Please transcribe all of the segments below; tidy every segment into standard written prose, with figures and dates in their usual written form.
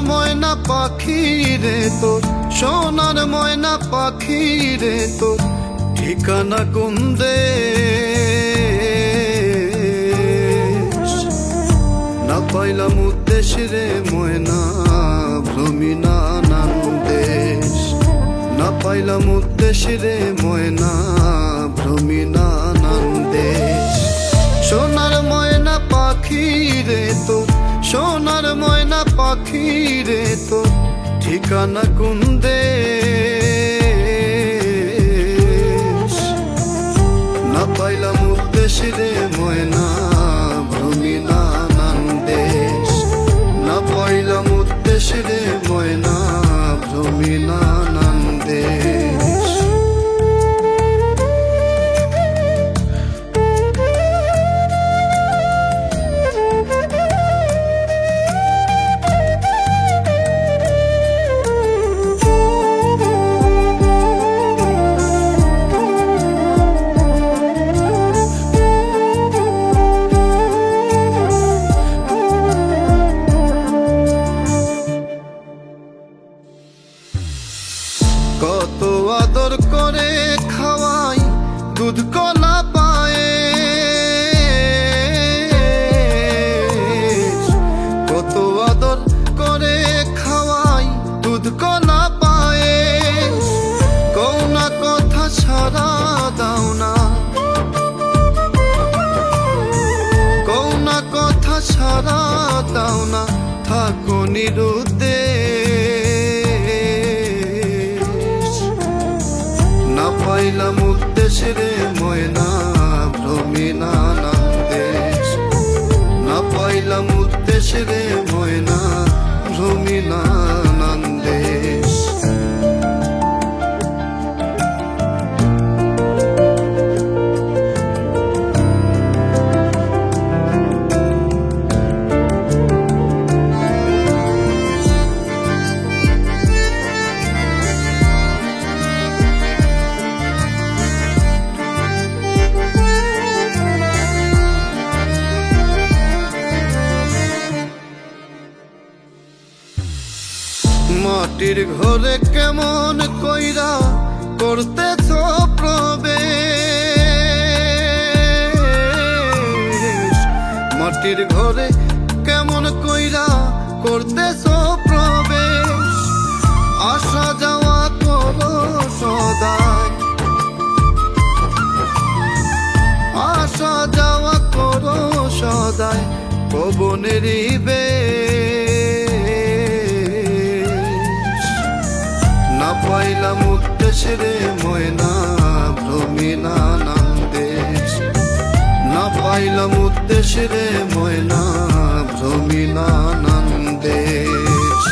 ময়না পাখি রে তোর, সোনার ময়না পাখি রে তোর ঠিকানা কোন দেশ? না পাইলাম উদ্দেশ রে ময়না ভ্রমি নানান দেশ। না পাইলাম উদ্দেশ রে ময়না ভ্রমি নানান দেশ। সোনার ময়না পাখি রে তোর, সোনার ময়না পাখি রে তোর ঠিকানা কোন দেশ? না পাইলাম উদ্দেশ রে ময়না ভ্রমি নানান দেশ। না পাইলাম উদ্দেশ রে ময়না ভ্রমি নানান দেশ। কত আদর করে খাওয়াই দুধ কলা পায়ে, কত আদর করে খাওয়াই দুধ কলা পায়ে। কৌনা কথা সারা দাও না, কৌনা কথা সারা দাও না, থাকো নিরুদ্দেশ। না পাইলাম উদ্দেশ রে ময়না ভ্রমি নানান দেশ। না পাইলাম উদ্দেশ রে ময়না ভ্রমি নানান দেশ। মাটির ঘরে কেমন কইরা করতেছ প্রবেশ? মাটির ঘরে কেমন কইরা করতেছ প্রবেশ? আসা যাওয়া করো সদাই, আসা যাওয়া করো সদাই পবনেরই বেশ। না পাইলাম উদ্দেশ রে ময়না ভ্রমি নানান দেশ। না পাইলাম উদ্দেশ রে ময়না ভ্রমি নানান দেশ।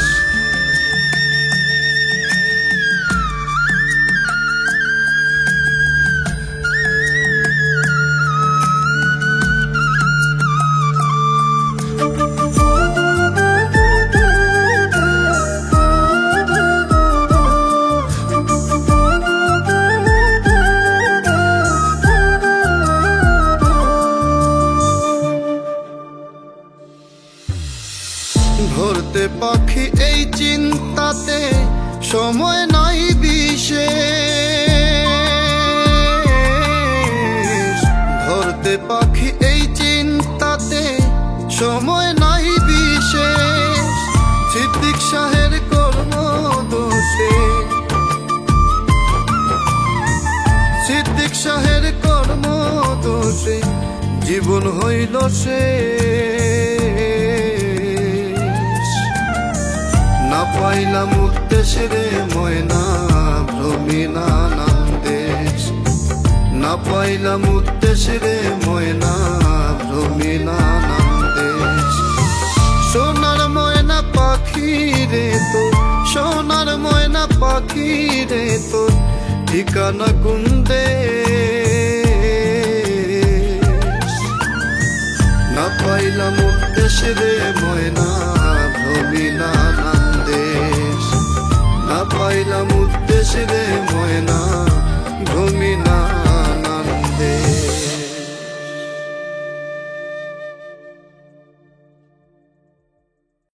ধরতে পাখি এই চিন্তাতে সময় নাই বিশেষ। ধরতে পাখি এই চিন্তাতে সময় নাই বিশেষ। সিদ্দিক শাহের কর্ম দোষে, সিদ্দিক শাহের কর্ম দোষে জীবন হইল শেষ। না পাইলাম উদ্দেশ রে ময়না ভ্রমি নানান দেশ। না পাইলাম উদ্দেশ রে ময়না ভ্রমি নানান দেশ। সোনার ময়না পাখি রে তোর, সোনার ময়না পাখি রে তোর ঠিকানা কোন দেশ? না পাইলাম উদ্দেশ রে ময়না